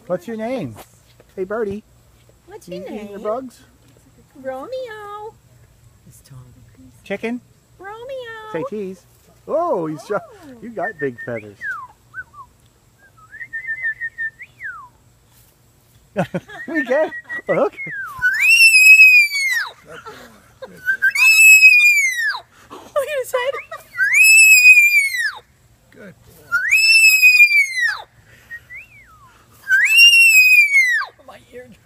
What's your name? Hey, Birdie. What's your You name? eating your bugs? Romeo. His tongue. Chicken? Romeo. Say cheese. Oh, you got big feathers. We get. Look. Look at his head. Good boy. My eardrum.